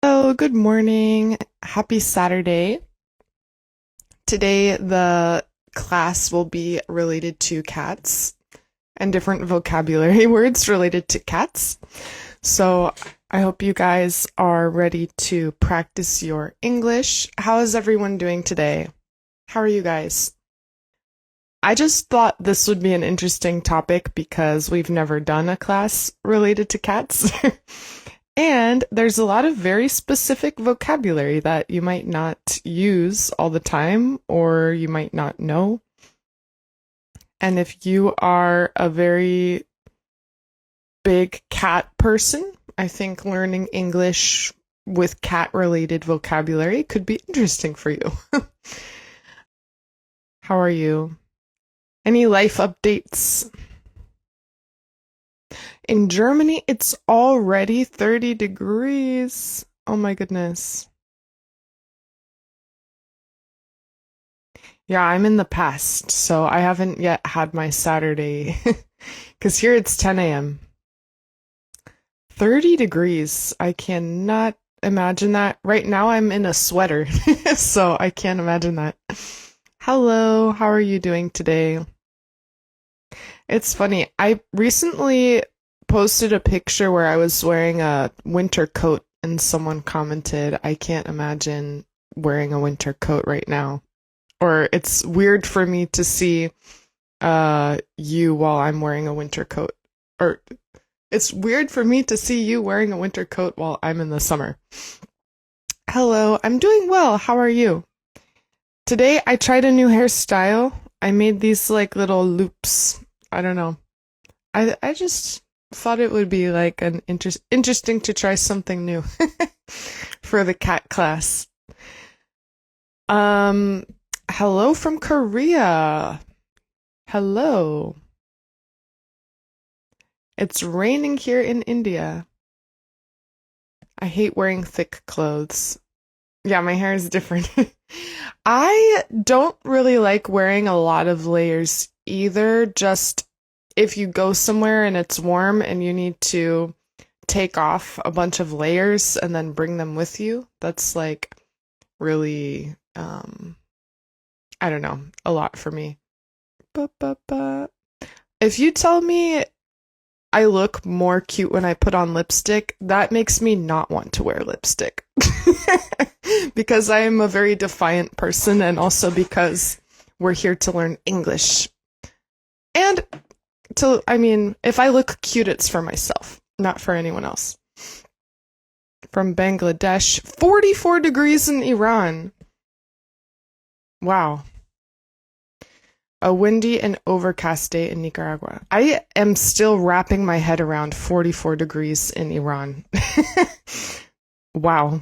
Hello, good morning. Happy Saturday. Today, the class will be related to cats and different vocabulary words related to cats. So, I hope you guys are ready to practice your English. How is everyone doing today? How are you guys? I just thought this would be an interesting topic because we've never done a class related to cats. And there's a lot of very specific vocabulary that you might not use all the time or you might not know. And if you are a very big cat person, I think learning English with cat-related vocabulary could be interesting for you. How are you? Any life updates? In Germany, it's already 30 degrees. Oh my goodness. Yeah, I'm in the past, so I haven't yet had my Saturday. Because here it's 10 a.m. 30 degrees. I cannot imagine that. Right now I'm in a sweater, so I can't imagine that. Hello, how are you doing today? It's funny. I recently posted a picture where I was wearing a winter coat and someone commented, I can't imagine wearing a winter coat right now. Or it's weird for me to see you while I'm wearing a winter coat. Or it's weird for me to see you wearing a winter coat while I'm in the summer. Hello, I'm doing well. How are you? Today I tried a new hairstyle. I made these like little loops. I don't know. I just thought it would be like an interesting to try something new for the cat class. Hello from Korea. Hello. It's raining here in India. I hate wearing thick clothes. Yeah, my hair is different. I don't really like wearing a lot of layers either, just if you go somewhere and it's warm and you need to take off a bunch of layers and then bring them with you, that's like really, I don't know, a lot for me. Ba-ba-ba. If you tell me I look more cute when I put on lipstick, that makes me not want to wear lipstick. Because I am a very defiant person and also because we're here to learn English. And if I look cute, it's for myself, not for anyone else. From Bangladesh, 44 degrees in Iran. Wow. A windy and overcast day in Nicaragua. I am still wrapping my head around 44 degrees in Iran. Wow.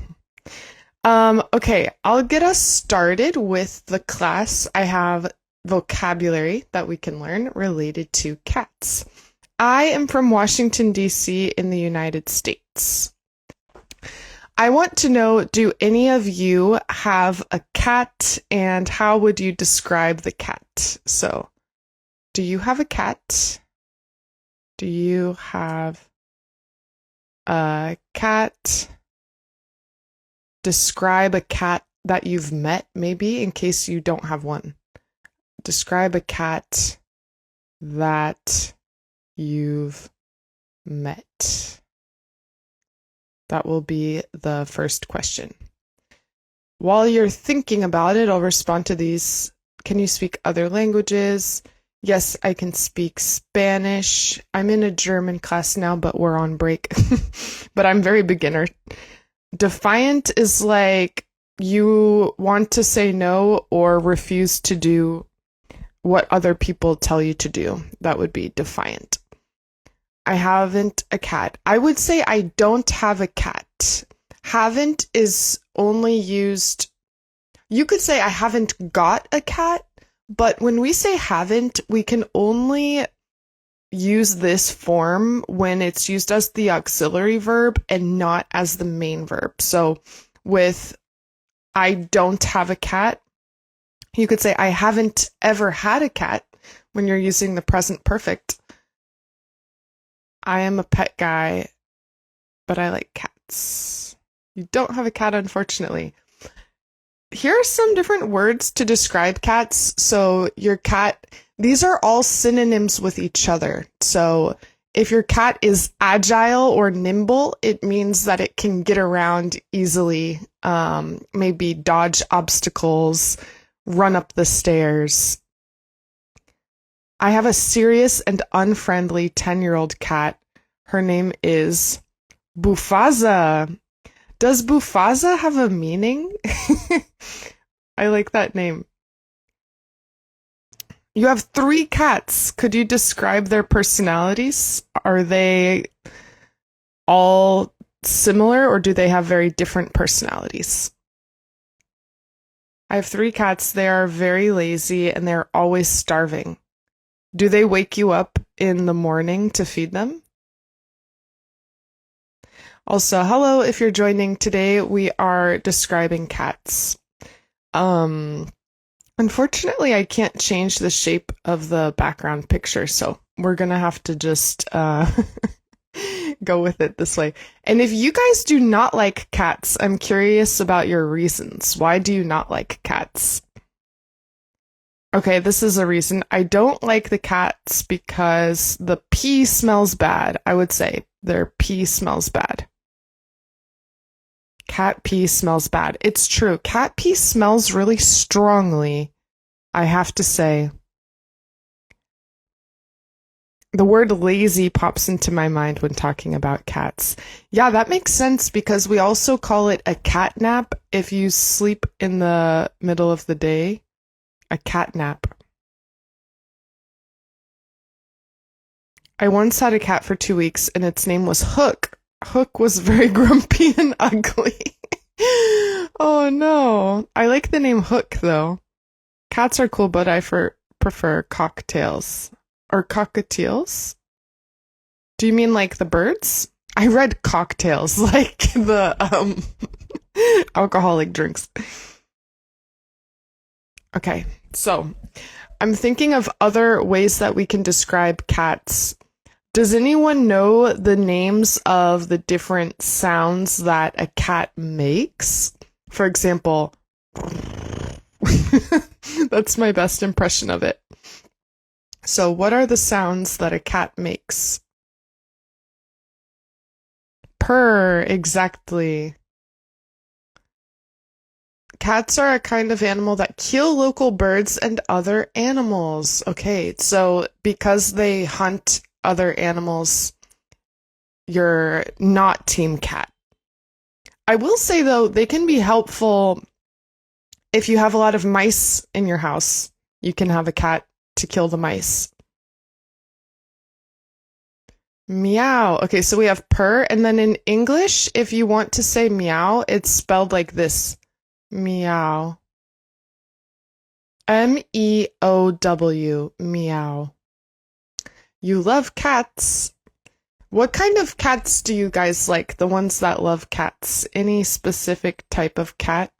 Okay, I'll get us started with the class. I have vocabulary that we can learn related to cats. I am from Washington, D.C. in the United States. I want to know, do any of you have a cat, and how would you describe the cat? So, do you have a cat? Do you have a cat? Describe a cat that you've met, maybe, in case you don't have one. Describe a cat that you've met. That will be the first question. While you're thinking about it, I'll respond to these. Can you speak other languages? Yes, I can speak Spanish. I'm in a German class now, but we're on break. But I'm very beginner. Defiant is like you want to say no or refuse to do what other people tell you to do. That would be defiant. I haven't a cat. I would say I don't have a cat. Haven't is only used. You could say I haven't got a cat, but when we say haven't, we can only use this form when it's used as the auxiliary verb and not as the main verb. So with I don't have a cat, you could say I haven't ever had a cat when you're using the present perfect. I am a pet guy, but I like cats. You don't have a cat, unfortunately. Here are some different words to describe cats. So your cat, these are all synonyms with each other. So if your cat is agile or nimble, it means that it can get around easily, maybe dodge obstacles, run up the stairs. I have a serious and unfriendly 10-year-old cat. Her name is Bufaza. Does Bufaza have a meaning? I like that name. You have 3 cats. Could you describe their personalities? Are they all similar or do they have very different personalities? I have 3 cats. They are very lazy and they're always starving. Do they wake you up in the morning to feed them? Also, hello, if you're joining today, we are describing cats. Unfortunately, I can't change the shape of the background picture, so we're gonna have to just go with it this way. And if you guys do not like cats, I'm curious about your reasons. Why do you not like cats? Okay, this is a reason. I don't like the cats because the pee smells bad. I would say their pee smells bad. Cat pee smells bad. It's true. Cat pee smells really strongly, I have to say. The word lazy pops into my mind when talking about cats. Yeah, that makes sense because we also call it a cat nap if you sleep in the middle of the day. A cat nap. I once had a cat for 2 weeks and its name was Hook. Hook was very grumpy and ugly. Oh no. I like the name Hook though. Cats are cool, but I prefer cocktails. Or cockatiels? Do you mean like the birds? I read cocktails, like the alcoholic drinks. Okay, so I'm thinking of other ways that we can describe cats. Does anyone know the names of the different sounds that a cat makes? For example, that's my best impression of it. So what are the sounds that a cat makes? Purr, exactly. Cats are a kind of animal that kill local birds and other animals. Okay, so because they hunt other animals, you're not team cat. I will say though, they can be helpful if you have a lot of mice in your house. You can have a cat to kill the mice. Meow. Okay, so we have purr, and then in English, if you want to say meow, it's spelled like this. Meow. M-E-O-W. Meow. You love cats. What kind of cats do you guys like? The ones that love cats. Any specific type of cat?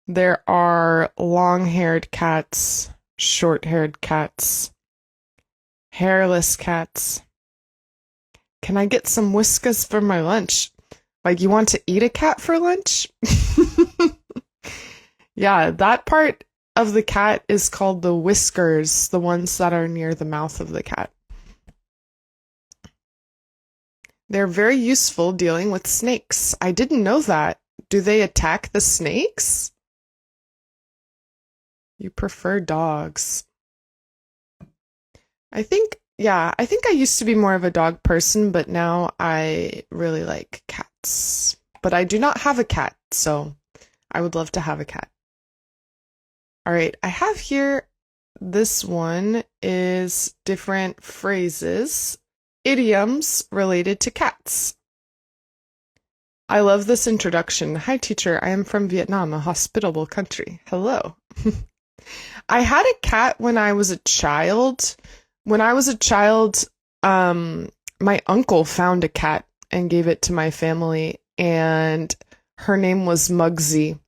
There are long-haired cats, short-haired cats, hairless cats. Can I get some Whiskas for my lunch? Like, you want to eat a cat for lunch? Yeah, that part of the cat is called the whiskers, the ones that are near the mouth of the cat. They're very useful dealing with snakes. I didn't know that. Do they attack the snakes? You prefer dogs. I think I used to be more of a dog person, but now I really like cats. But I do not have a cat, so I would love to have a cat. All right, I have here, this one is different phrases, idioms related to cats. I love this introduction. Hi, teacher. I am from Vietnam, a hospitable country. Hello. I had a cat when I was a child. When I was a child, my uncle found a cat and gave it to my family, and her name was Mugsy.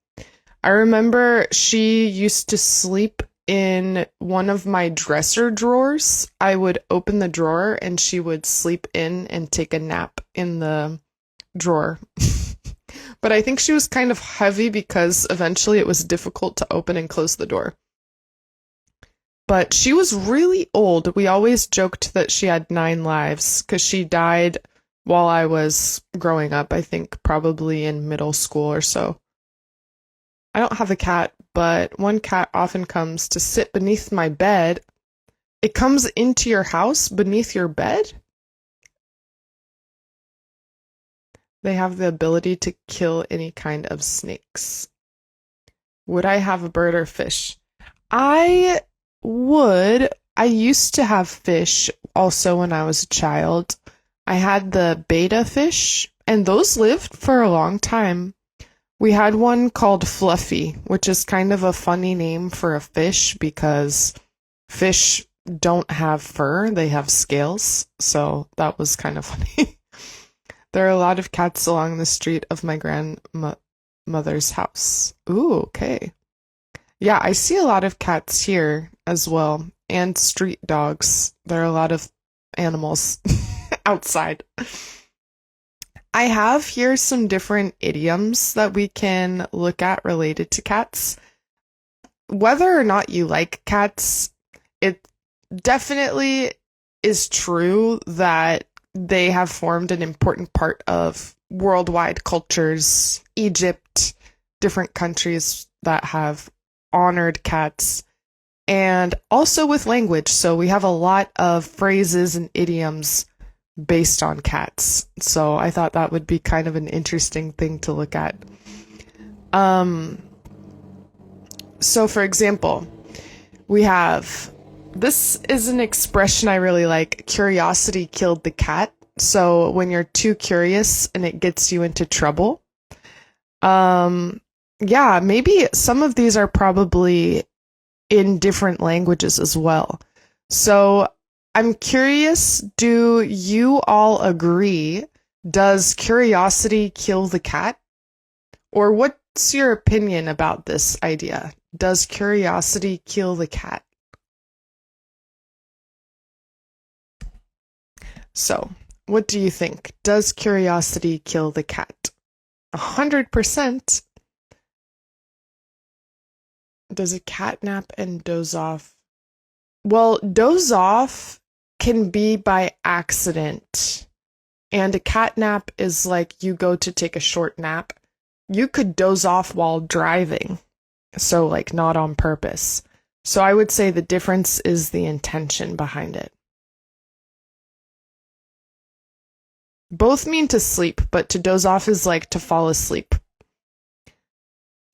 I remember she used to sleep in one of my dresser drawers. I would open the drawer and she would sleep in and take a nap in the drawer. But I think she was kind of heavy because eventually it was difficult to open and close the door. But she was really old. We always joked that she had 9 lives because she died while I was growing up, I think probably in middle school or so. I don't have a cat, but one cat often comes to sit beneath my bed. It comes into your house beneath your bed? They have the ability to kill any kind of snakes. Would I have a bird or fish? I would. I used to have fish also when I was a child. I had the betta fish, and those lived for a long time. We had one called Fluffy, which is kind of a funny name for a fish because fish don't have fur, they have scales, so that was kind of funny. There are a lot of cats along the street of my grandmother's house. Ooh, okay. Yeah, I see a lot of cats here as well, and street dogs. There are a lot of animals outside. I have here some different idioms that we can look at related to cats. Whether or not you like cats, it definitely is true that they have formed an important part of worldwide cultures. Egypt, different countries that have honored cats, and also with language. So we have a lot of phrases and idioms based on cats. So I thought that would be kind of an interesting thing to look at. So for example, we have, this is an expression I really like, curiosity killed the cat. So when you're too curious and it gets you into trouble. Yeah, maybe some of these are probably in different languages as well. So I'm curious, do you all agree? Does curiosity kill the cat? Or what's your opinion about this idea? Does curiosity kill the cat? So, what do you think? Does curiosity kill the cat? 100%. Does a cat nap and doze off? Well, doze off can be by accident. And a cat nap is like you go to take a short nap. You could doze off while driving. So, like, not on purpose. So I would say the difference is the intention behind it. Both mean to sleep, but to doze off is like to fall asleep.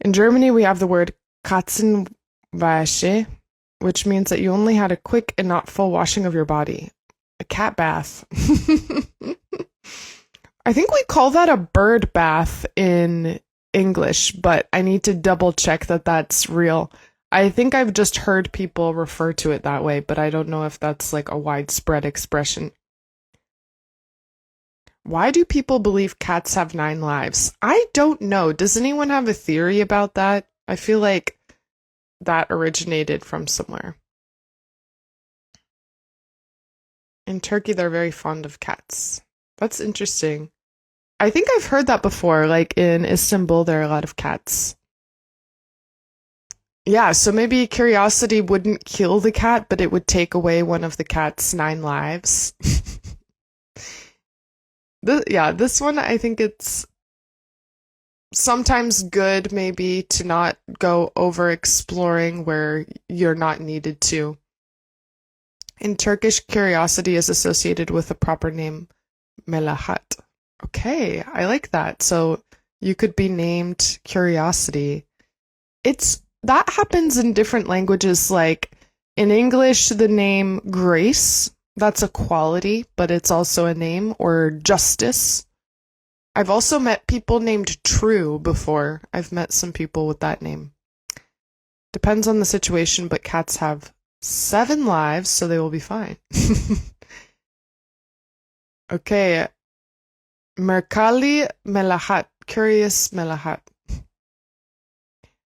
In Germany, we have the word Katzenwäsche, which means that you only had a quick and not full washing of your body. A cat bath. I think we call that a bird bath in English, but I need to double check that that's real. I think I've just heard people refer to it that way, but I don't know if that's like a widespread expression. Why do people believe cats have 9 lives? I don't know. Does anyone have a theory about that? I feel like that originated from somewhere. In Turkey, they're very fond of cats. That's interesting. I think I've heard that before. Like in Istanbul, there are a lot of cats. Yeah, so maybe curiosity wouldn't kill the cat, but it would take away one of the cat's 9 lives. This one, I think it's sometimes good maybe to not go over exploring where you're not needed to. In Turkish, curiosity is associated with the proper name, melahat. Okay, I like that. So you could be named Curiosity. That happens in different languages, like in English, the name Grace, that's a quality, but it's also a name, or Justice. I've also met people named True before. I've met some people with that name. Depends on the situation, but cats have 7 lives, so they will be fine. Okay. Merkali Melahat, curious Melahat.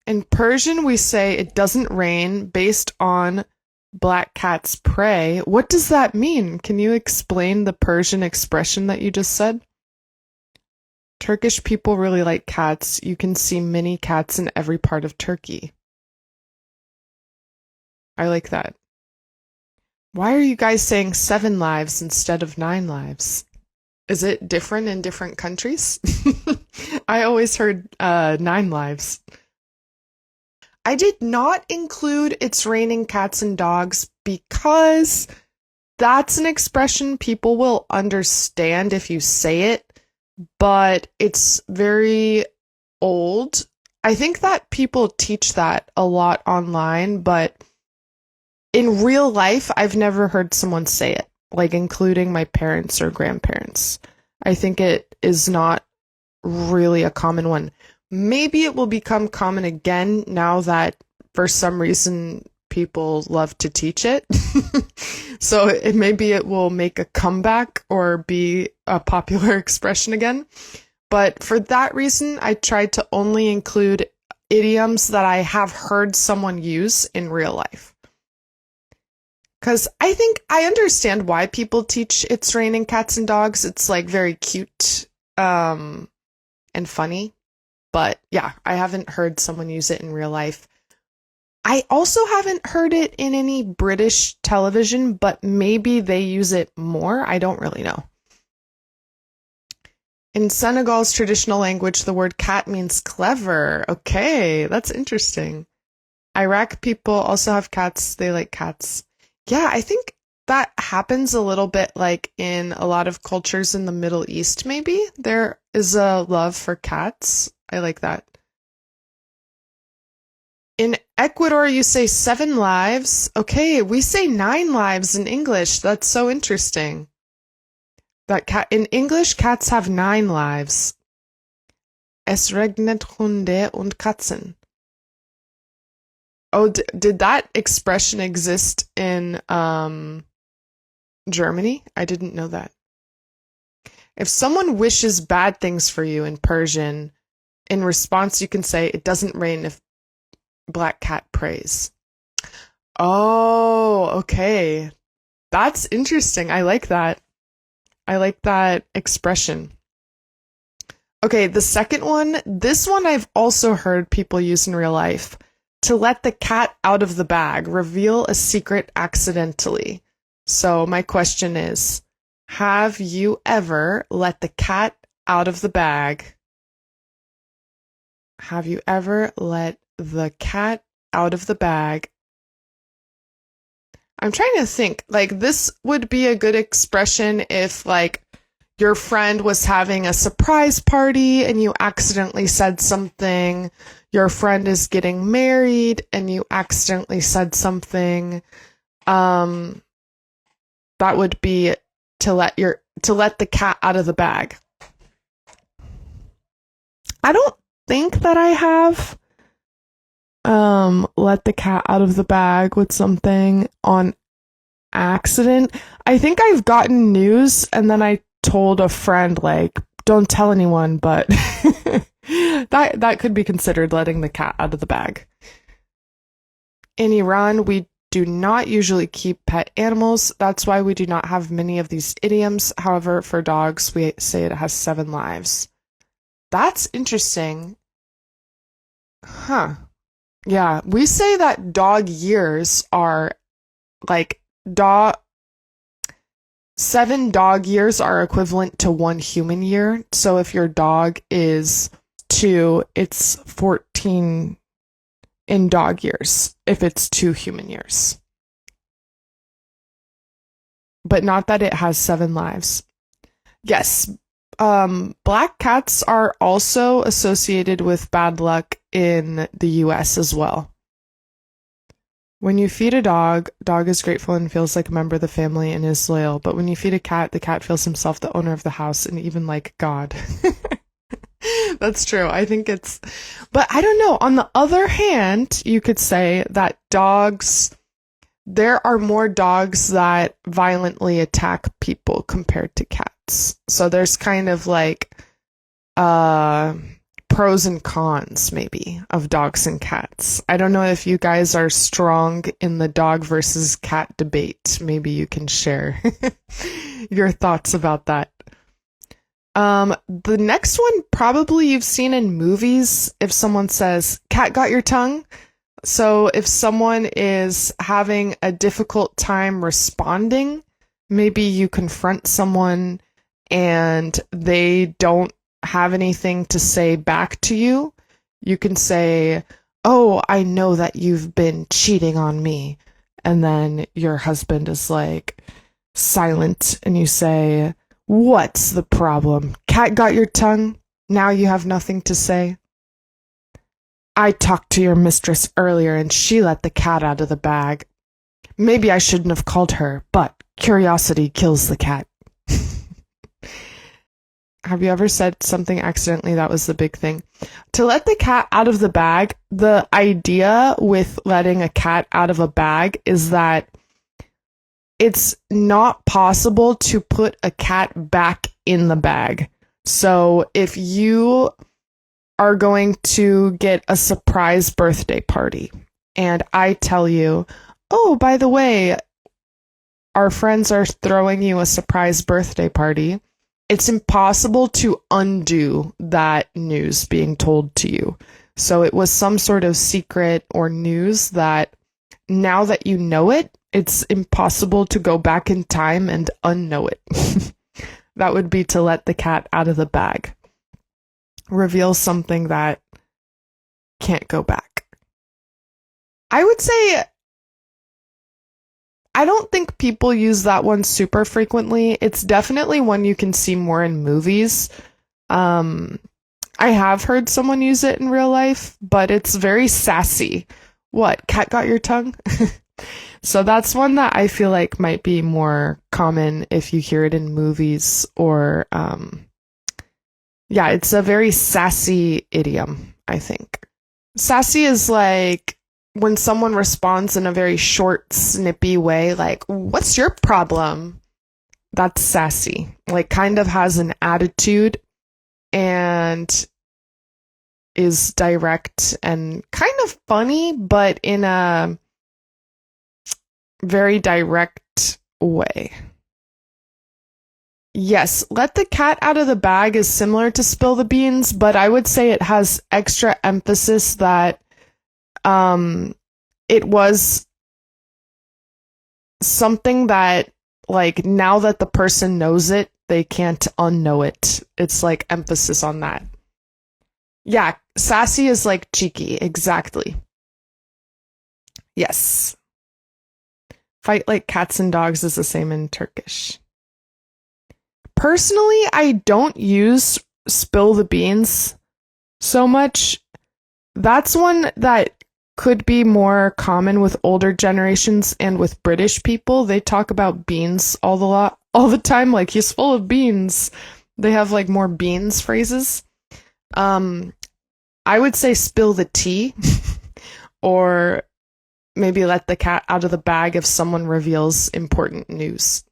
In Persian, we say it doesn't rain based on black cats pray. What does that mean? Can you explain the Persian expression that you just said? Turkish people really like cats. You can see many cats in every part of Turkey. I like that. Why are you guys saying 7 lives instead of 9 lives? Is it different in different countries? I always heard 9 lives. I did not include "it's raining cats and dogs" because that's an expression people will understand if you say it, but it's very old. I think that people teach that a lot online, but in real life, I've never heard someone say it, like including my parents or grandparents. I think it is not really a common one. Maybe it will become common again now that for some reason people love to teach it. So maybe it will make a comeback or be a popular expression again. But for that reason, I tried to only include idioms that I have heard someone use in real life. Because I think I understand why people teach "it's raining cats and dogs." It's like very cute and funny. But yeah, I haven't heard someone use it in real life. I also haven't heard it in any British television, but maybe they use it more. I don't really know. In Senegal's traditional language, the word cat means clever. Okay, that's interesting. Iraq people also have cats. They like cats. Yeah, I think that happens a little bit like in a lot of cultures in the Middle East, maybe. There is a love for cats. I like that. In Ecuador, you say 7 lives. Okay, we say 9 lives in English. That's so interesting. In English, cats have 9 lives. Es regnet Hunde und Katzen. Oh, did that expression exist in Germany? I didn't know that. If someone wishes bad things for you in Persian, in response you can say, "It doesn't rain if black cat prays." Oh, okay. That's interesting. I like that. I like that expression. Okay, the second one, this one I've also heard people use in real life. To let the cat out of the bag, reveal a secret accidentally. So my question is, have you ever let the cat out of the bag? Have you ever let the cat out of the bag? I'm trying to think, like, this would be a good expression if, like, your friend was having a surprise party and you accidentally said something. Your friend is getting married and you accidentally said something. That would be to let the cat out of the bag. I don't think that I have let the cat out of the bag with something on accident. I think I've gotten news and then I told a friend, like, don't tell anyone, but that could be considered letting the cat out of the bag. In Iran, we do not usually keep pet animals. That's why we do not have many of these idioms. However, for dogs, we say it has 7 lives. That's interesting. Huh. Yeah, we say that dog years are like 7 dog years are equivalent to 1 human year. So if your dog is 2, it's 14 in dog years if it's 2 human years. But not that it has 7 lives. Yes, black cats are also associated with bad luck in the US as well. When you feed a dog is grateful and feels like a member of the family and is loyal. But when you feed a cat, the cat feels himself the owner of the house and even like God. That's true. I think but I don't know. On the other hand, you could say that there are more dogs that violently attack people compared to cats. So there's kind of like, pros and cons, maybe, of dogs and cats. I don't know if you guys are strong in the dog versus cat debate. Maybe you can share your thoughts about that. The next one probably you've seen in movies if someone says, "Cat got your tongue?" So if someone is having a difficult time responding, maybe you confront someone and they don't have anything to say back to you. You can say, "Oh, I know that you've been cheating on me." And then your husband is like silent and you say, "What's the problem? Cat got your tongue? Now you have nothing to say?" "I talked to your mistress earlier and she let the cat out of the bag. Maybe I shouldn't have called her, but curiosity kills the cat." Have you ever said something accidentally? That was the big thing. To let the cat out of the bag, the idea with letting a cat out of a bag is that it's not possible to put a cat back in the bag. So if you are going to get a surprise birthday party and I tell you, "Oh, by the way, our friends are throwing you a surprise birthday party," it's impossible to undo that news being told to you. So it was some sort of secret or news that now that you know it, it's impossible to go back in time and unknow it. That would be to let the cat out of the bag. Reveal something that can't go back. I would say I don't think people use that one super frequently. It's definitely one you can see more in movies. I have heard someone use it in real life, but it's very sassy. "What, cat got your tongue?" So that's one that I feel like might be more common if you hear it in movies or, yeah, it's a very sassy idiom, I think. Sassy is like when someone responds in a very short, snippy way, like, "What's your problem?" That's sassy. Like, kind of has an attitude and is direct and kind of funny, but in a very direct way. Yes, let the cat out of the bag is similar to spill the beans, but I would say it has extra emphasis that it was something that, like, now that the person knows it, they can't unknow it. It's like emphasis on that. Yeah, sassy is like cheeky, exactly. Yes. Fight like cats and dogs is the same in Turkish. Personally, I don't use spill the beans so much. That's one that could be more common with older generations and with British people. They talk about beans all the time, like, "He's full of beans." They have like more beans phrases. I would say spill the tea or maybe let the cat out of the bag if someone reveals important news.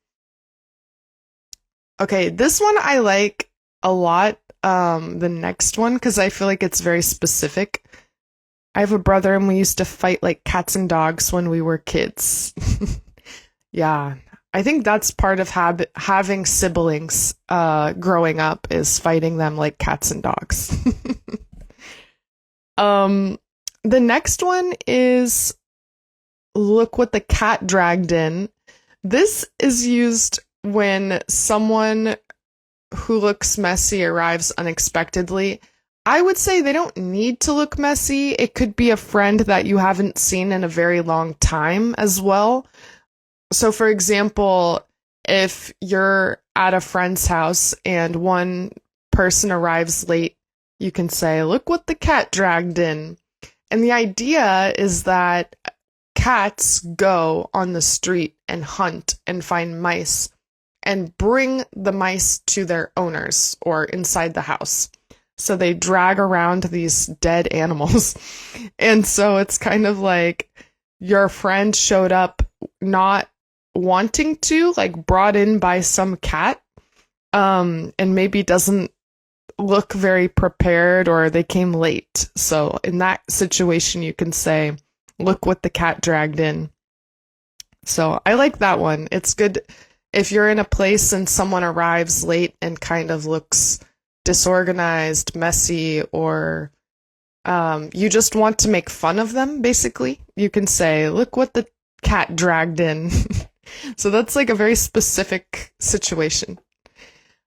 Okay, this one I like a lot, the next one, because I feel like it's very specific. I have a brother and we used to fight like cats and dogs when we were kids. Yeah, I think that's part of having siblings growing up is fighting them like cats and dogs. The next one is "Look what the cat dragged in." This is used when someone who looks messy arrives unexpectedly. I would say they don't need to look messy. It could be a friend that you haven't seen in a very long time as well. So, for example, if you're at a friend's house and one person arrives late, you can say, "Look what the cat dragged in." And the idea is that cats go on the street and hunt and find mice and bring the mice to their owners or inside the house. So they drag around these dead animals. And so it's kind of like your friend showed up not wanting to, like brought in by some cat, and maybe doesn't look very prepared or they came late. So in that situation, you can say, "Look what the cat dragged in." So I like that one. It's good. if you're in a place and someone arrives late and kind of looks disorganized, messy, or you just want to make fun of them, basically, you can say, look what the cat dragged in. So that's like a very specific situation.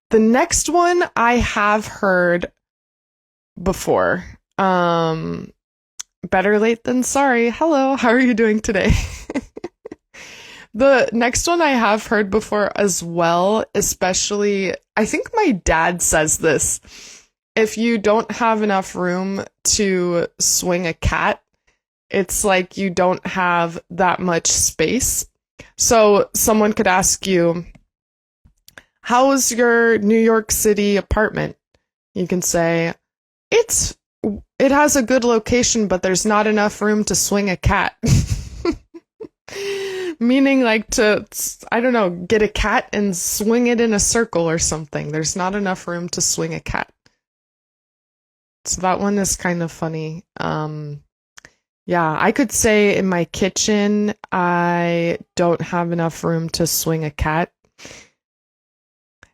The next one I have heard before. Better late than sorry. Hello, how are you doing today? The next one I have heard before as well, especially, I think my dad says this. If you don't have enough room to swing a cat, it's like you don't have that much space. So someone could ask you, how's your New York City apartment? You can say, it has a good location, but there's not enough room to swing a cat. Meaning like to, I don't know, get a cat and swing it in a circle or something. There's not enough room to swing a cat. So that one is kind of funny. Yeah, I could say in my kitchen, I don't have enough room to swing a cat.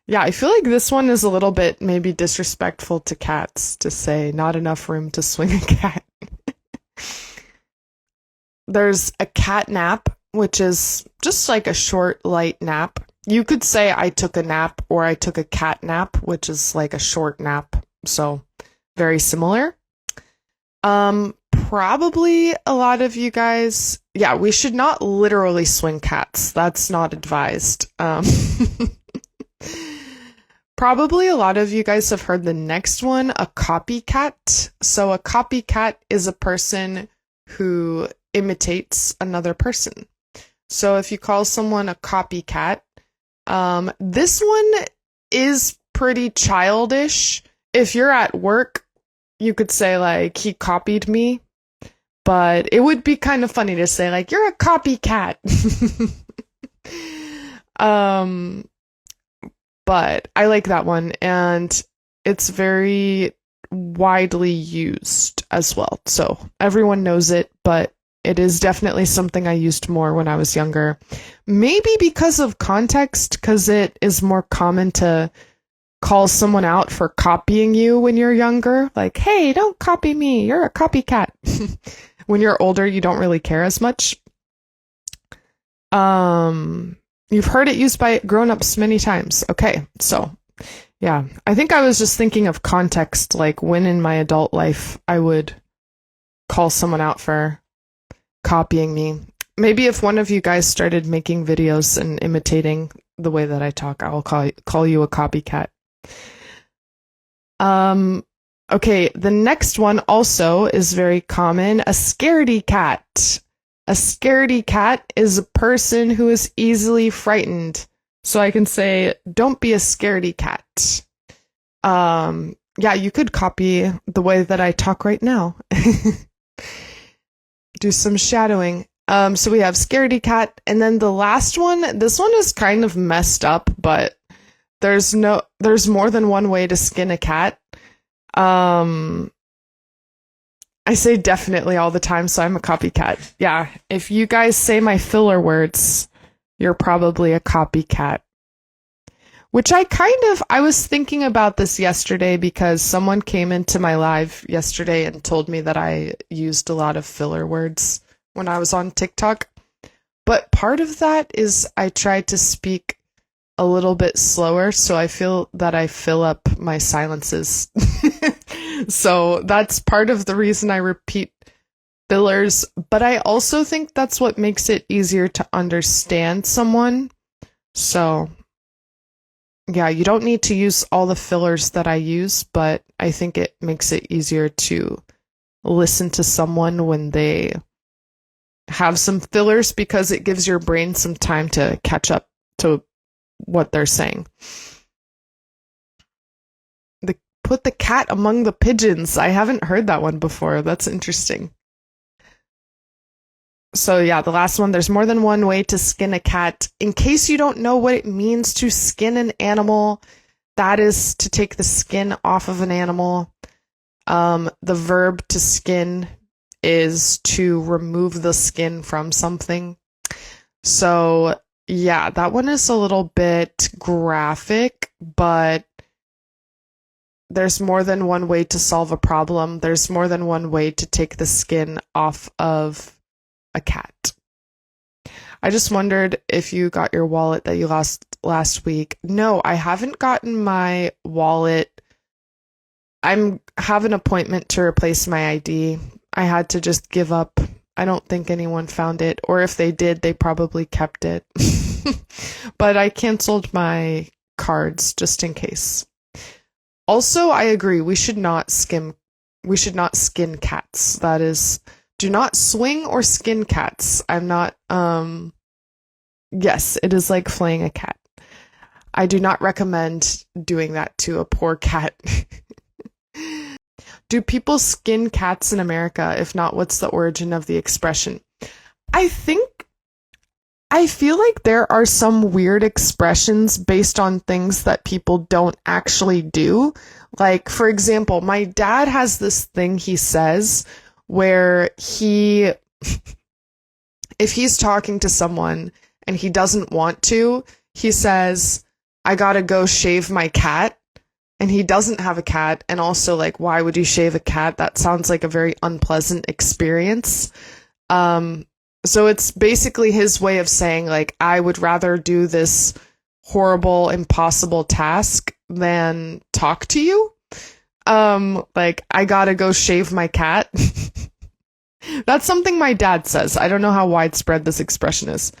Yeah, I feel like this one is a little bit maybe disrespectful to cats to say not enough room to swing a cat. There's a cat nap, which is just like a short, light nap. You could say I took a nap or I took a cat nap, which is like a short nap. So very similar. Probably a lot of you guys, yeah, we should not literally swing cats. That's not advised. Probably a lot of you guys have heard the next one, a copycat. So a copycat is a person who imitates another person. So if you call someone a copycat, this one is pretty childish. If you're at work, you could say like, he copied me, but it would be kind of funny to say like, you're a copycat. But I like that one, and it's very widely used as well. So everyone knows it, but it is definitely something I used more when I was younger. Maybe because of context, because it is more common to call someone out for copying you when you're younger. Like, hey, don't copy me. You're a copycat. When you're older, you don't really care as much. You've heard it used by grown-ups many times. Okay, so yeah, I think I was just thinking of context, like when in my adult life I would call someone out for copying me. Maybe if one of you guys started making videos and imitating the way that I talk, I will call you a copycat. Okay, the next one also is very common, a scaredy cat. A scaredy cat is a person who is easily frightened. So I can say, don't be a scaredy cat. Yeah, you could copy the way that I talk right now. Do some shadowing. So we have scaredy cat. And then the last one, this one is kind of messed up, but there's more than one way to skin a cat. I say definitely all the time, so I'm a copycat. Yeah, if you guys say my filler words, you're probably a copycat. Which I was thinking about this yesterday because someone came into my live yesterday and told me that I used a lot of filler words when I was on TikTok. But part of that is I tried to speak a little bit slower, so I feel that I fill up my silences. So that's part of the reason I repeat fillers, but I also think that's what makes it easier to understand someone. So yeah, you don't need to use all the fillers that I use, but I think it makes it easier to listen to someone when they have some fillers because it gives your brain some time to catch up to what they're saying. Put the cat among the pigeons. I haven't heard that one before. That's interesting. So yeah, the last one, there's more than one way to skin a cat. In case you don't know what it means to skin an animal, that is to take the skin off of an animal. The verb to skin is to remove the skin from something. So Yeah, that one is a little bit graphic, but there's more than one way to solve a problem. There's more than one way to take the skin off of a cat. I just wondered if you got your wallet that you lost last week. No, I haven't gotten my wallet. I have an appointment to replace my ID. I had to just give up. I don't think anyone found it, or if they did, they probably kept it. But I canceled my cards just in case. Also, I agree, we should not skin cats. That is, do not swing or skin cats. I'm not, yes, it is like flaying a cat. I do not recommend doing that to a poor cat. Do people skin cats in America? If not, what's the origin of the expression? I feel like there are some weird expressions based on things that people don't actually do. Like, for example, my dad has this thing he says where if he's talking to someone and he doesn't want to, he says, I gotta go shave my cat. And he doesn't have a cat. And also, like, why would you shave a cat? That sounds like a very unpleasant experience. So it's basically his way of saying, like, I would rather do this horrible, impossible task than talk to you. Like, I gotta go shave my cat. That's something my dad says. I don't know how widespread this expression is.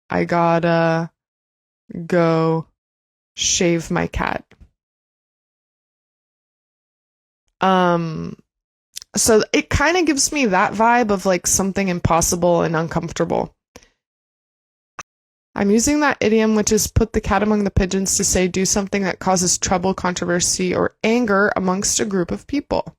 I gotta go shave my cat. So it kind of gives me that vibe of like something impossible and uncomfortable. I'm using that idiom, which is put the cat among the pigeons, to say do something that causes trouble, controversy, or anger amongst a group of people.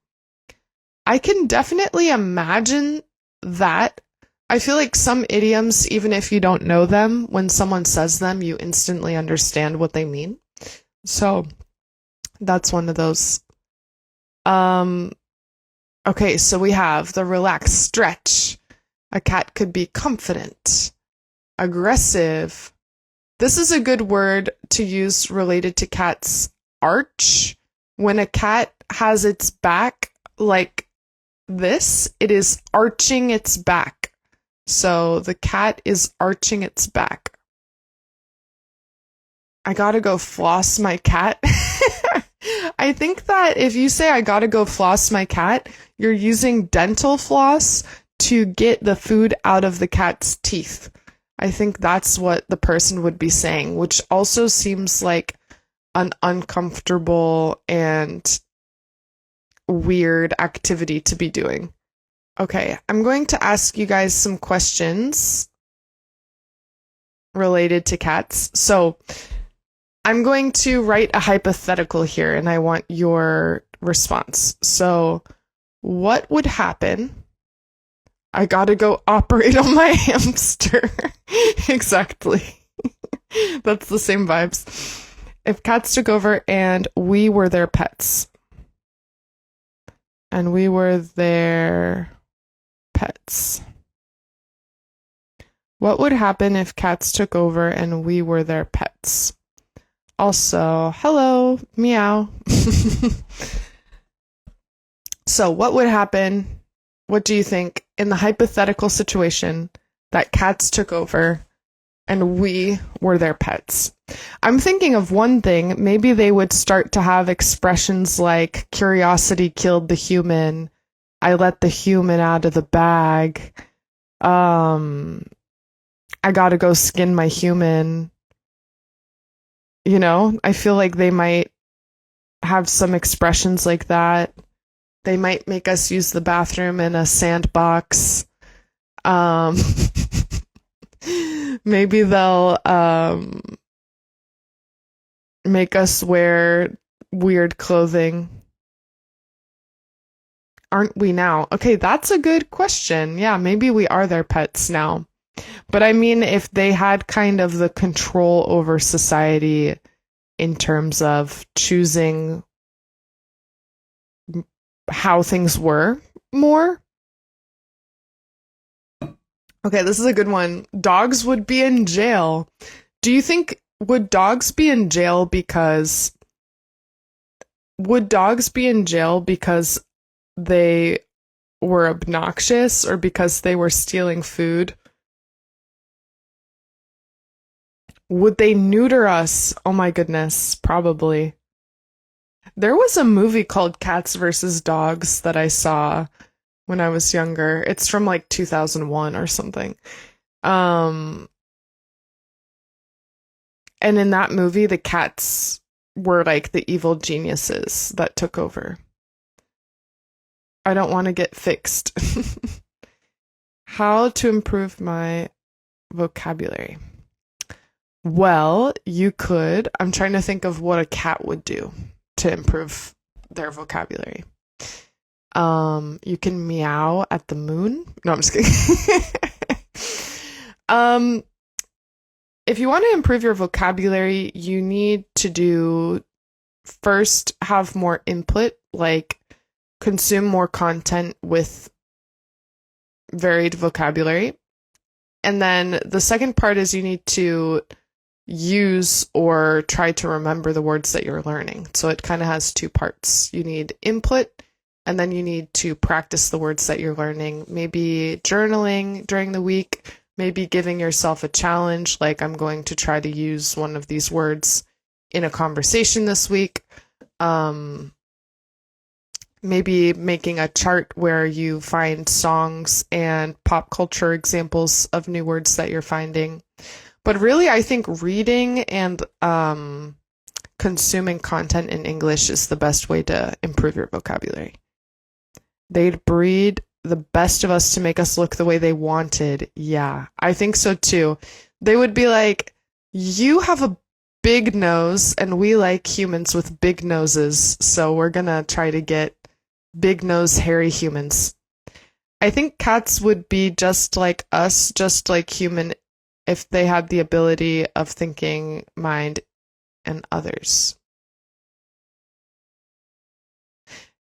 I can definitely imagine that. I feel like some idioms, even if you don't know them, when someone says them, you instantly understand what they mean. So that's one of those. Okay, so we have the relaxed stretch. A cat could be confident, aggressive. This is a good word to use related to cats. Arch. When a cat has its back like this, it is arching its back. So the cat is arching its back. I gotta go floss my cat. I think that if you say I gotta go floss my cat, you're using dental floss to get the food out of the cat's teeth. I think that's what the person would be saying, which also seems like an uncomfortable and weird activity to be doing. Okay, I'm going to ask you guys some questions related to cats. So I'm going to write a hypothetical here, and I want your response. So, what would happen? I gotta go operate on my hamster. Exactly. That's the same vibes. If cats took over and we were their pets. And we were their pets. What would happen if cats took over and we were their pets? Also, hello, meow. So, what would happen? What do you think in the hypothetical situation that cats took over and we were their pets? I'm thinking of one thing. Maybe they would start to have expressions like curiosity killed the human. I let the human out of the bag. I gotta go skin my human. You know, I feel like they might have some expressions like that. They might make us use the bathroom in a sandbox. Maybe they'll make us wear weird clothing. Aren't we now? Okay, that's a good question. Yeah, maybe we are their pets now. But I mean, if they had kind of the control over society in terms of choosing how things were more. Okay, this is a good one. Dogs would be in jail. Do you think would dogs be in jail because they were obnoxious or because they were stealing food? Would they neuter us? Oh my goodness, probably. There was a movie called Cats versus Dogs that I saw when I was younger. It's from like 2001 or something. And in that movie, the cats were like the evil geniuses that took over. I don't want to get fixed. How to improve my vocabulary? Well, you could. I'm trying to think of what a cat would do to improve their vocabulary. You can meow at the moon. No, I'm just kidding. If you want to improve your vocabulary, you need to first have more input, like consume more content with varied vocabulary. And then the second part is you need to use or try to remember the words that you're learning. So it kind of has two parts. You need input, and then you need to practice the words that you're learning. Maybe journaling during the week, maybe giving yourself a challenge, like I'm going to try to use one of these words in a conversation this week. Maybe making a chart where you find songs and pop culture examples of new words that you're finding. But really, I think reading and consuming content in English is the best way to improve your vocabulary. They'd breed the best of us to make us look the way they wanted. Yeah, I think so too. They would be like, you have a big nose and we like humans with big noses, so we're gonna try to get big nose hairy humans. I think cats would be just like us, just like human, if they had the ability of thinking, mind, and others.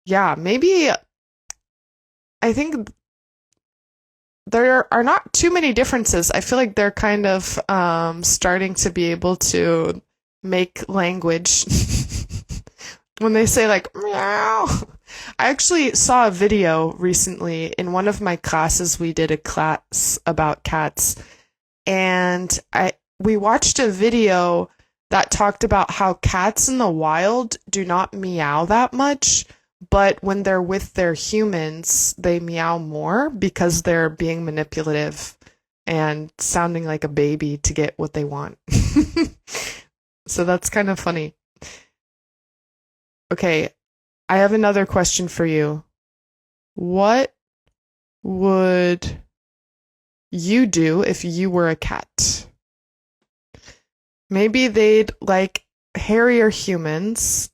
Yeah, maybe. I think there are not too many differences. I feel like they're kind of starting to be able to make language when they say like meow. I actually saw a video recently in one of my classes. We did a class about cats, and we watched a video that talked about how cats in the wild do not meow that much, but when they're with their humans, they meow more because they're being manipulative and sounding like a baby to get what they want. So that's kind of funny. Okay, I have another question for you. What would you do if you were a cat? Maybe they'd like hairier humans,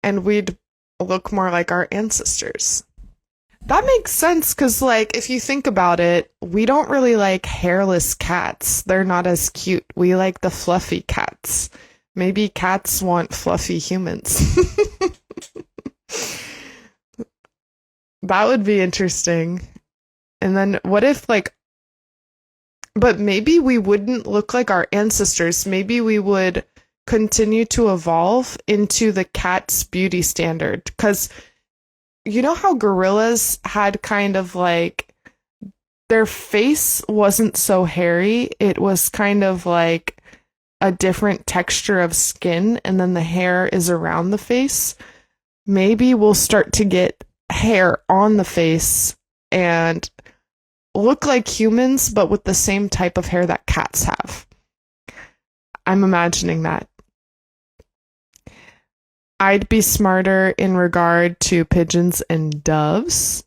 and we'd look more like our ancestors. That makes sense because, like, if you think about it, we don't really like hairless cats. They're not as cute. We like the fluffy cats. Maybe cats want fluffy humans. That would be interesting. And then what if, like, but maybe we wouldn't look like our ancestors. Maybe we would continue to evolve into the cat's beauty standard. Because you know how gorillas had kind of like, their face wasn't so hairy. It was kind of like a different texture of skin, and then the hair is around the face. Maybe we'll start to get hair on the face and look like humans, but with the same type of hair that cats have. I'm imagining that. I'd be smarter in regard to pigeons and doves.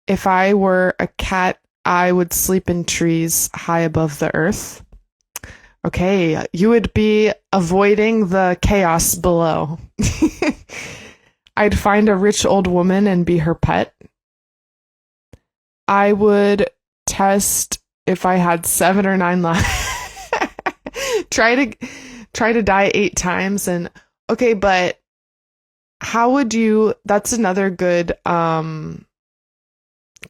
If I were a cat, I would sleep in trees high above the earth. Okay, you would be avoiding the chaos below. I'd find a rich old woman and be her pet. I would test if I had 7 or 9 lives. Try to die 8 times. And okay, but how would you, that's another good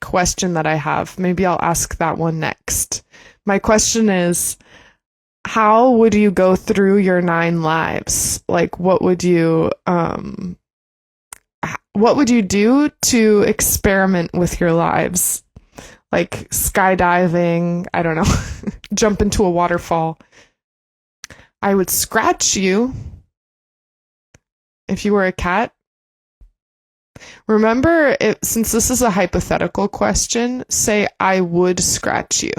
question that I have. Maybe I'll ask that one next. My question is, how would you go through your 9 lives? Like, what would you do to experiment with your lives? Like skydiving, I don't know, jump into a waterfall. I would scratch you if you were a cat. Remember, since this is a hypothetical question, say I would scratch you.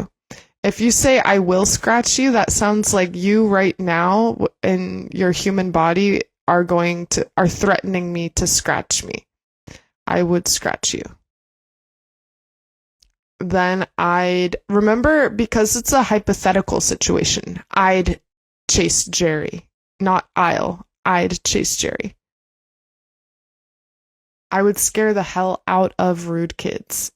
If you say I will scratch you, that sounds like you right now in your human body are threatening me to scratch me. I would scratch you. Then remember, because it's a hypothetical situation, I'd chase Jerry, not I'd chase Jerry. I would scare the hell out of rude kids.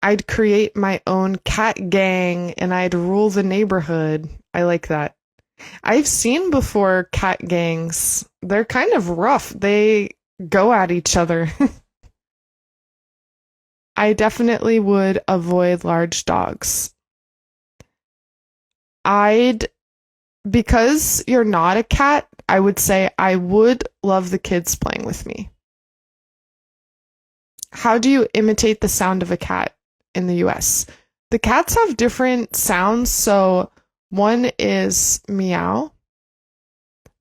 I'd create my own cat gang and I'd rule the neighborhood. I like that. I've seen before cat gangs. They're kind of rough. They go at each other. I definitely would avoid large dogs. Because you're not a cat, I would say I would love the kids playing with me. How do you imitate the sound of a cat in the US? The cats have different sounds, so one is meow.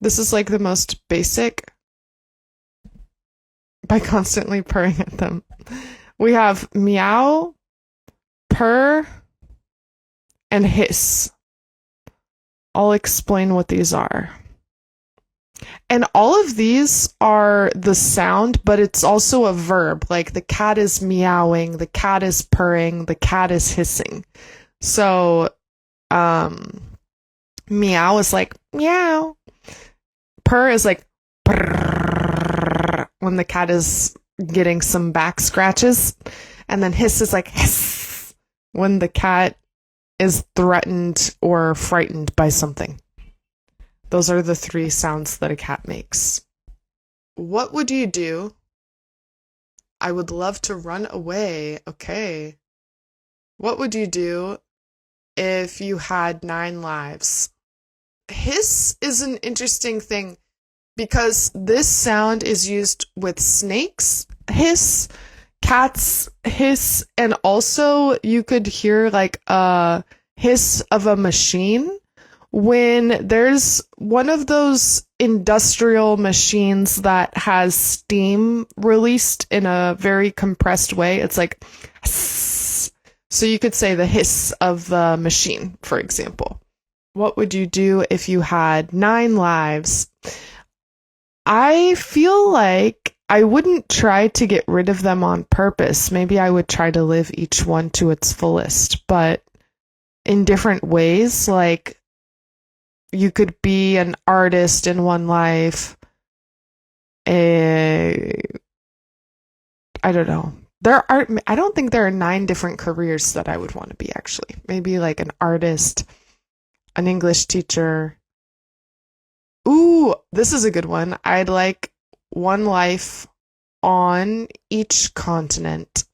This is like the most basic, by constantly purring at them. We have meow, purr, and hiss. I'll explain what these are. And all of these are the sound, but it's also a verb. Like the cat is meowing, the cat is purring, the cat is hissing. So, meow is like meow. Purr is like purr, when the cat is getting some back scratches. And then hiss is like hiss, when the cat is threatened or frightened by something. Those are the 3 sounds that a cat makes. What would you do? I would love to run away. Okay. What would you do if you had 9 lives? Hiss is an interesting thing because this sound is used with snakes, hiss, cats, hiss, and also you could hear like a hiss of a machine when there's one of those industrial machines that has steam released in a very compressed way. It's like, so you could say the hiss of the machine, for example. What would you do if you had 9 lives? I feel like I wouldn't try to get rid of them on purpose. Maybe I would try to live each one to its fullest, but in different ways. Like, you could be an artist in one life. I don't know. I don't think there are 9 different careers that I would want to be, actually. Maybe like an artist, an English teacher. Ooh, this is a good one. I'd like one life on each continent.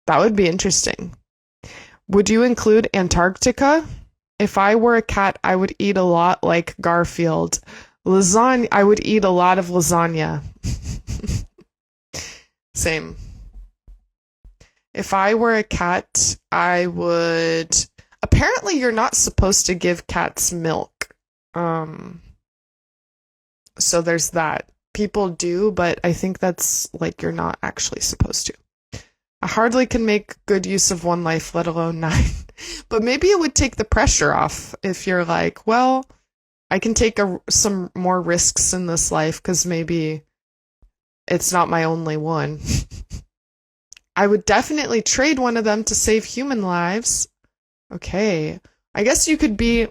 That would be interesting. Would you include Antarctica? If I were a cat, I would eat a lot like Garfield. Lasagna, I would eat a lot of lasagna. Same. If I were a cat, I would... Apparently, you're not supposed to give cats milk. So there's that. People do, but I think that's like you're not actually supposed to. I hardly can make good use of one life, let alone 9. But maybe it would take the pressure off if you're like, well, I can take some more risks in this life because maybe it's not my only one. I would definitely trade one of them to save human lives. Okay. I guess you could be,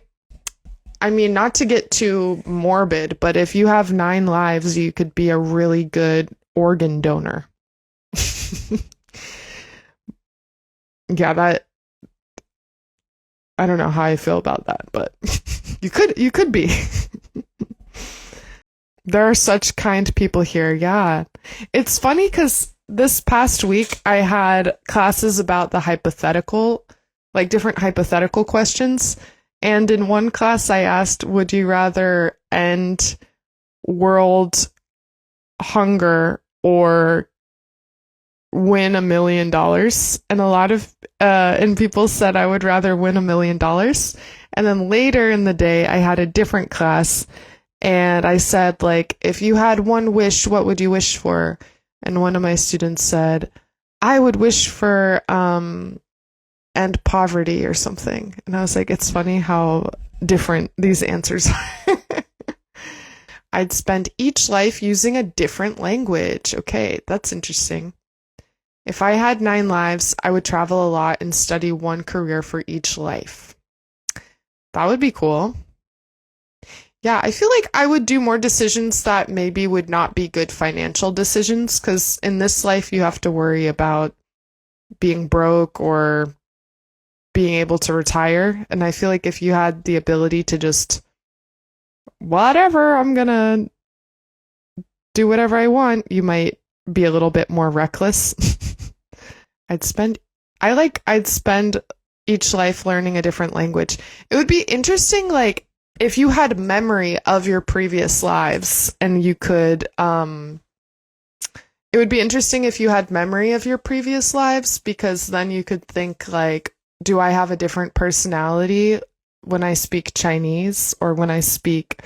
I mean, not to get too morbid, but if you have 9 lives, you could be a really good organ donor. Yeah, that, I don't know how I feel about that, but you could be. There are such kind people here. Yeah. It's funny because this past week I had classes about the hypothetical like different hypothetical questions. And in one class I asked, would you rather end world hunger or win $1 million? And a lot of and people said I would rather win $1 million. And then later in the day I had a different class and I said, like, if you had one wish, what would you wish for? And one of my students said, I would wish for end poverty or something. And I was like, it's funny how different these answers are. I'd spend each life using a different language. Okay, that's interesting. If I had 9 lives, I would travel a lot and study one career for each life. That would be cool. Yeah, I feel like I would do more decisions that maybe would not be good financial decisions, because in this life you have to worry about being broke or being able to retire. And I feel like if you had the ability to just, whatever, I'm gonna do whatever I want, you might be a little bit more reckless. I'd spend each life learning a different language. It would be interesting, like, if you had memory of your previous lives and you could, it would be interesting if you had memory of your previous lives, because then you could think, like, do I have a different personality when I speak Chinese or when I speak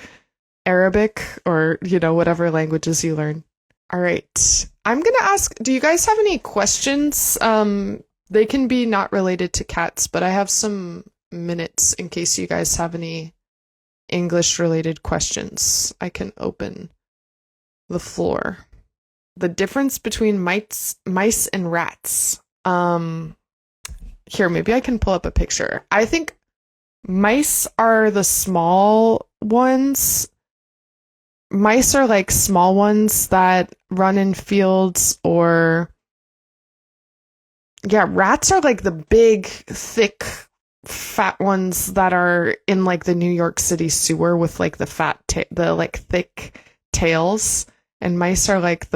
Arabic or, whatever languages you learn? All right. I'm going to ask, do you guys have any questions? They can be not related to cats, but I have some minutes in case you guys have any English-related questions. I can open the floor. The difference between mice and rats. Here, maybe I can pull up a picture. I think mice are the small ones. Mice are like small ones that run in fields, or yeah, rats are like the big, thick, fat ones that are in like the New York City sewer with like the thick tails, and mice are like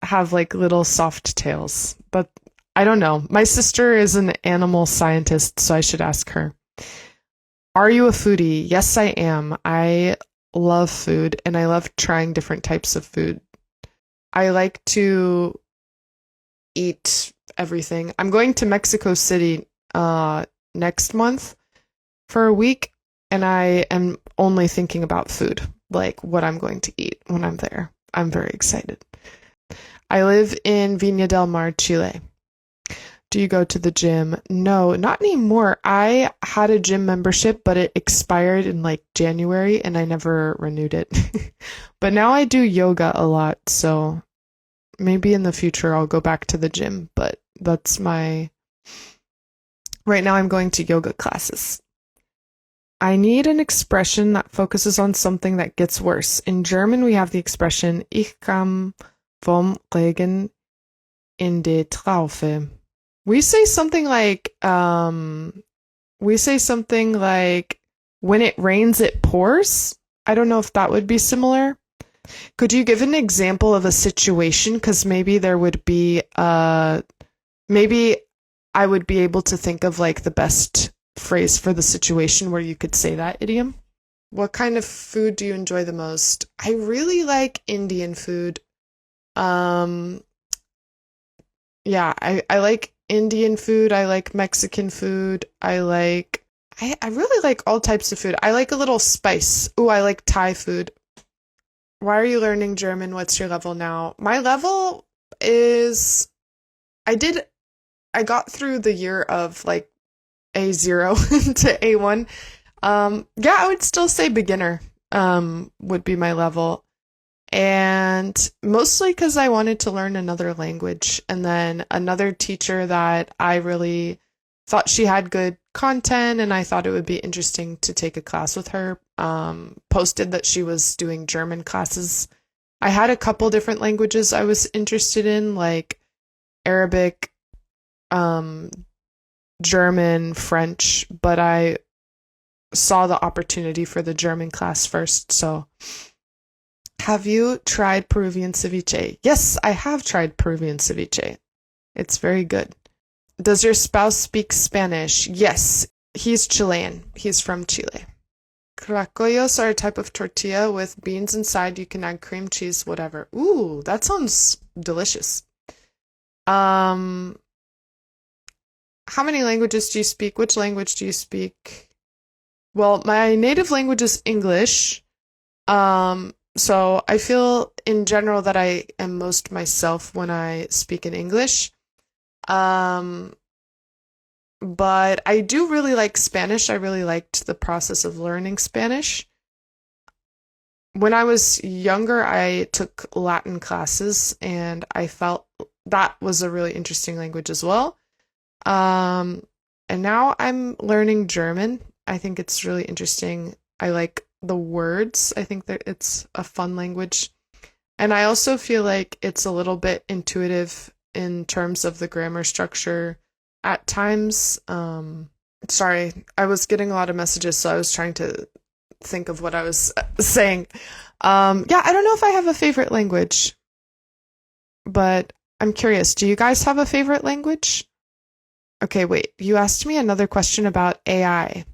have like little soft tails. But I don't know. My sister is an animal scientist, so I should ask her. Are you a foodie? Yes, I am. I love food and I love trying different types of food. I like to eat everything. I'm going to Mexico City next month for a week, and I am only thinking about food, like what I'm going to eat when I'm there. I'm very excited. I live in Viña del Mar, Chile. Do you go to the gym? No, not anymore. I had a gym membership, but it expired in like January and I never renewed it. But now I do yoga a lot, so maybe in the future I'll go back to the gym, but right now I'm going to yoga classes. I need an expression that focuses on something that gets worse. In German, we have the expression Ich kam vom Regen in die Traufe. We say something like, when it rains, it pours. I don't know if that would be similar. Could you give an example of a situation? Because maybe there would be, maybe I would be able to think of like the best phrase for the situation where you could say that idiom. What kind of food do you enjoy the most? I really like Indian food. Yeah, I like Indian food. I like Mexican food. I really like all types of food. I like a little spice. Ooh, I like Thai food. Why are you learning German? What's your level now? My level is, I got through the year of like A0 to A1. Yeah, I would still say beginner, would be my level. And mostly because I wanted to learn another language. And then another teacher that I really thought she had good content and I thought it would be interesting to take a class with her, posted that she was doing German classes. I had a couple different languages I was interested in, like Arabic, German, French, but I saw the opportunity for the German class first, so... Have you tried Peruvian ceviche? Yes, I have tried Peruvian ceviche. It's very good. Does your spouse speak Spanish? Yes, he's Chilean. He's from Chile. Cracollos are a type of tortilla with beans inside. You can add cream cheese, whatever. Ooh, that sounds delicious. How many languages do you speak? Which language do you speak? Well, my native language is English. So I feel in general that I am most myself when I speak in English. But I do really like Spanish. I really liked the process of learning Spanish. When I was younger, I took Latin classes, and I felt that was a really interesting language as well. And now I'm learning German. I think it's really interesting. I like the words. I think that it's a fun language. And I also feel like it's a little bit intuitive in terms of the grammar structure at times. Sorry, I was getting a lot of messages, so I was trying to think of what I was saying. Yeah, I don't know if I have a favorite language, but I'm curious. Do you guys have a favorite language? Okay, wait. You asked me another question about AI.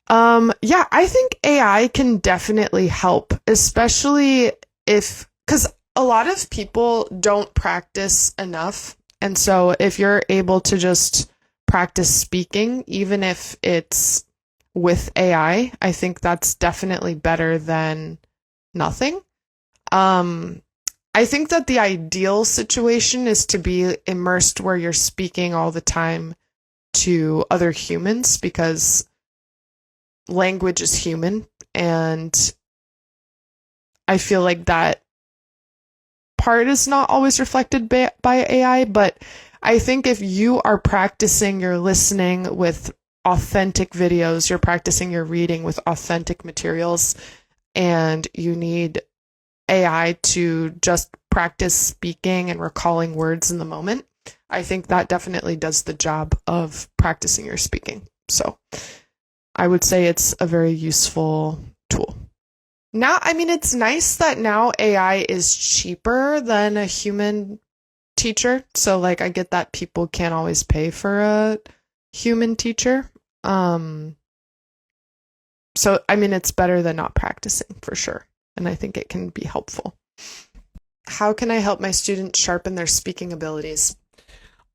Yeah, I think AI can definitely help, especially because a lot of people don't practice enough. And so if you're able to just practice speaking, even if it's with AI, I think that's definitely better than nothing. I think that the ideal situation is to be immersed where you're speaking all the time to other humans, because language is human, and I feel like that part is not always reflected by AI, but I think if you are practicing your listening with authentic videos, you're practicing your reading with authentic materials, and you need AI to just practice speaking and recalling words in the moment, I think that definitely does the job of practicing your speaking. So I would say it's a very useful tool. Now, I mean, it's nice that now AI is cheaper than a human teacher. So, like, I get that people can't always pay for a human teacher. So, I mean, it's better than not practicing for sure. And I think it can be helpful. How can I help my students sharpen their speaking abilities?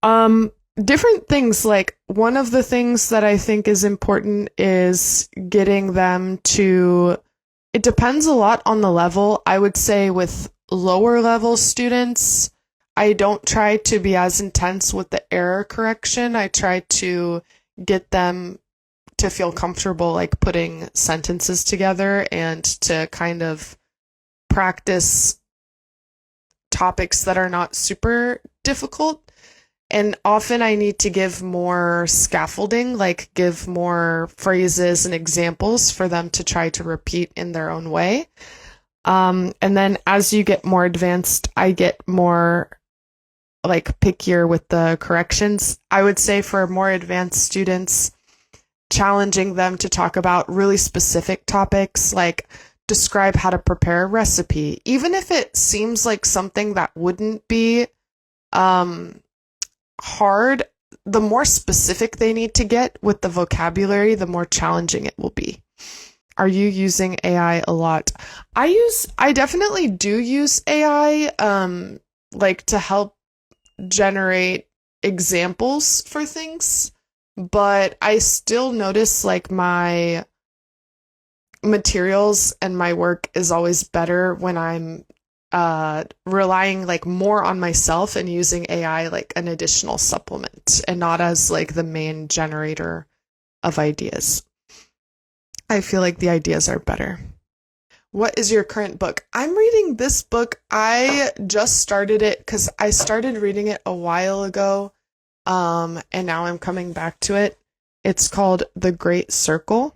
Different things. Like, one of the things that I think is important is getting them to, it depends a lot on the level. I would say with lower level students, I don't try to be as intense with the error correction. I try to get them to feel comfortable, like, putting sentences together and to kind of practice topics that are not super difficult. And often I need to give more scaffolding, like give more phrases and examples for them to try to repeat in their own way. And then as you get more advanced, I get more like pickier with the corrections. I would say for more advanced students, challenging them to talk about really specific topics, like describe how to prepare a recipe, even if it seems like something that wouldn't be hard. The more specific they need to get with the vocabulary, the more challenging it will be. Are you using AI a lot? I definitely do use AI, like to help generate examples for things, but I still notice like my materials and my work is always better when I'm relying like more on myself and using AI like an additional supplement and not as like the main generator of ideas. I feel like the ideas are better. What is your current book? I'm reading this book. I just started it because I started reading it a while ago, and now I'm coming back to it. It's called The Great Circle.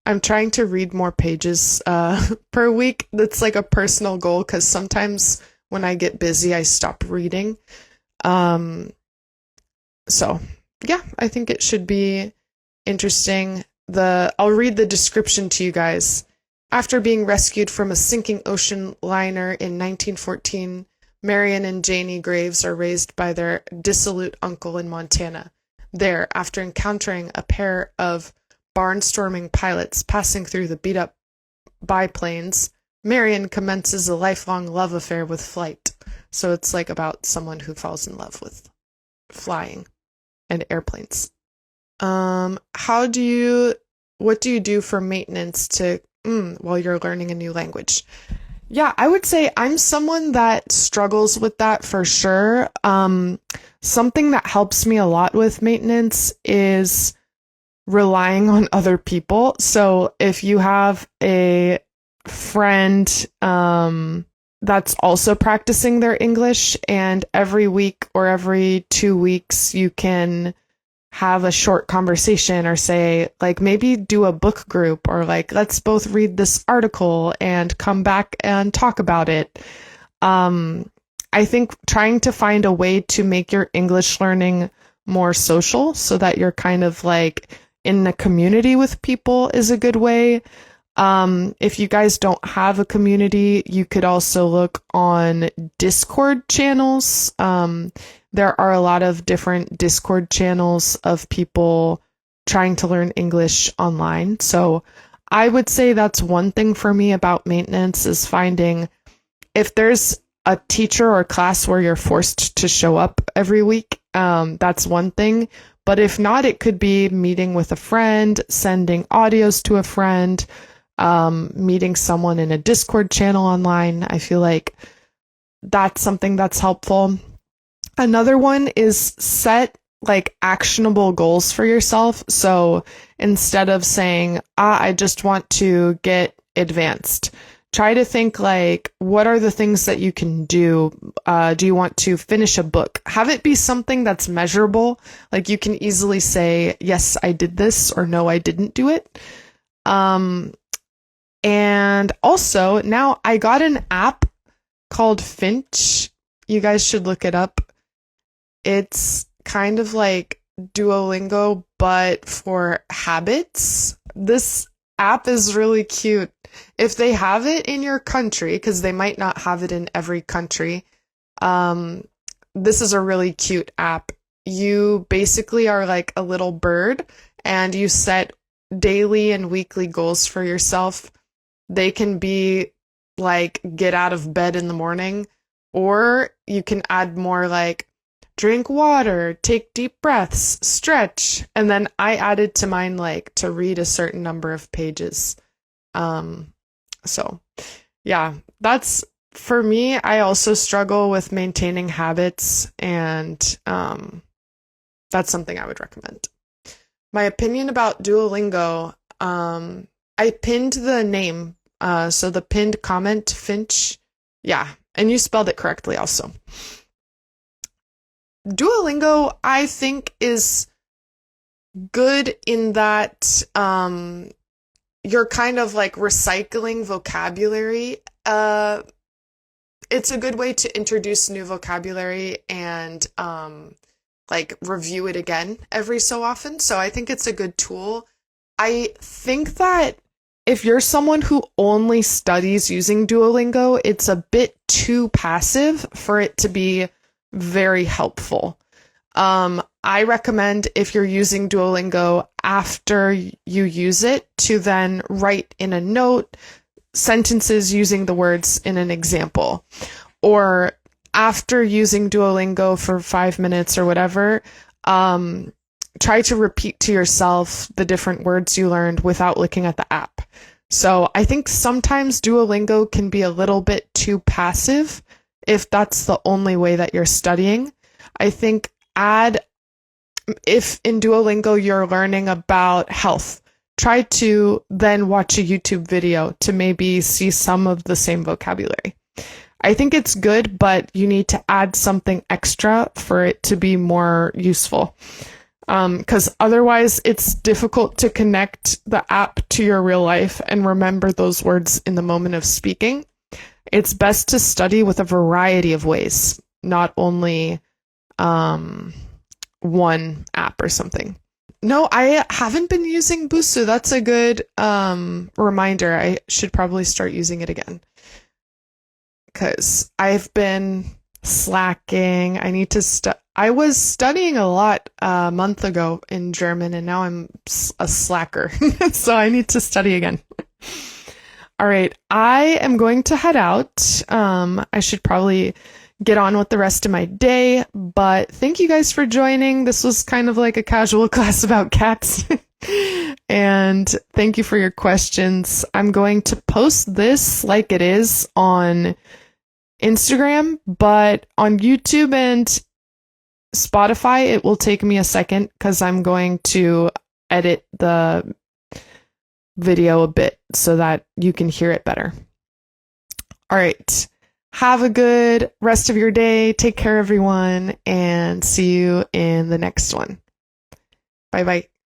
I'm trying to read more pages per week. That's like a personal goal because sometimes when I get busy, I stop reading. So, yeah, I think it should be interesting. I'll read the description to you guys. After being rescued from a sinking ocean liner in 1914, Marion and Janie Graves are raised by their dissolute uncle in Montana. There, after encountering a pair of barnstorming pilots passing through the beat-up biplanes, Marion commences a lifelong love affair with flight. So it's like about someone who falls in love with flying and airplanes. What do you do for maintenance while you're learning a new language? Yeah, I would say I'm someone that struggles with that for sure. Something that helps me a lot with maintenance is relying on other people. So if you have a friend that's also practicing their English, and every week or every 2 weeks you can have a short conversation, or say, like, maybe do a book group, or like, let's both read this article and come back and talk about it. I think trying to find a way to make your English learning more social so that you're kind of like in a community with people is a good way. If you guys don't have a community, you could also look on Discord channels. There are a lot of different Discord channels of people trying to learn English online. So I would say that's one thing for me about maintenance, is finding if there's a teacher or class where you're forced to show up every week. That's one thing. But if not, it could be meeting with a friend, sending audios to a friend, meeting someone in a Discord channel online. I feel like that's something that's helpful. Another one is set like actionable goals for yourself. So instead of saying, I just want to get advanced, try to think like, what are the things that you can do? Do you want to finish a book? Have it be something that's measurable. Like you can easily say, yes, I did this, or no, I didn't do it. And also now I got an app called Finch. You guys should look it up. It's kind of like Duolingo, but for habits. This app is really cute. If they have it in your country, because they might not have it in every country, this is a really cute app. You basically are like a little bird, and you set daily and weekly goals for yourself. They can be like get out of bed in the morning, or you can add more like drink water, take deep breaths, stretch. And then I added to mine like to read a certain number of pages. So yeah, that's for me. I also struggle with maintaining habits, and that's something I would recommend. My opinion about Duolingo, I pinned the name, so the pinned comment, Finch. Yeah, and you spelled it correctly also. Duolingo, I think, is good in that you're kind of like recycling vocabulary. It's a good way to introduce new vocabulary and like review it again every so often. So I think it's a good tool. I think that if you're someone who only studies using Duolingo, it's a bit too passive for it to be very helpful. I recommend, if you're using Duolingo, after you use it, to then write in a note sentences using the words in an example. Or after using Duolingo for 5 minutes or whatever, try to repeat to yourself the different words you learned without looking at the app. So I think sometimes Duolingo can be a little bit too passive if that's the only way that you're studying. I think if in Duolingo you're learning about health, try to then watch a YouTube video to maybe see some of the same vocabulary. I think it's good, but you need to add something extra for it to be more useful. Because otherwise it's difficult to connect the app to your real life and remember those words in the moment of speaking. It's best to study with a variety of ways, not only one app or something. No, I haven't been using Busuu. That's a good reminder. I should probably start using it again, because I've been slacking. I was studying a lot a month ago in German, and now I'm a slacker. So I need to study again. All right, I am going to head out. I should probably get on with the rest of my day, but thank you guys for joining. This was kind of like a casual class about cats. And thank you for your questions. I'm going to post this like it is on Instagram, but on YouTube and Spotify, it will take me a second because I'm going to edit the video a bit so that you can hear it better. All right. Have a good rest of your day. Take care, everyone, and see you in the next one. Bye-bye.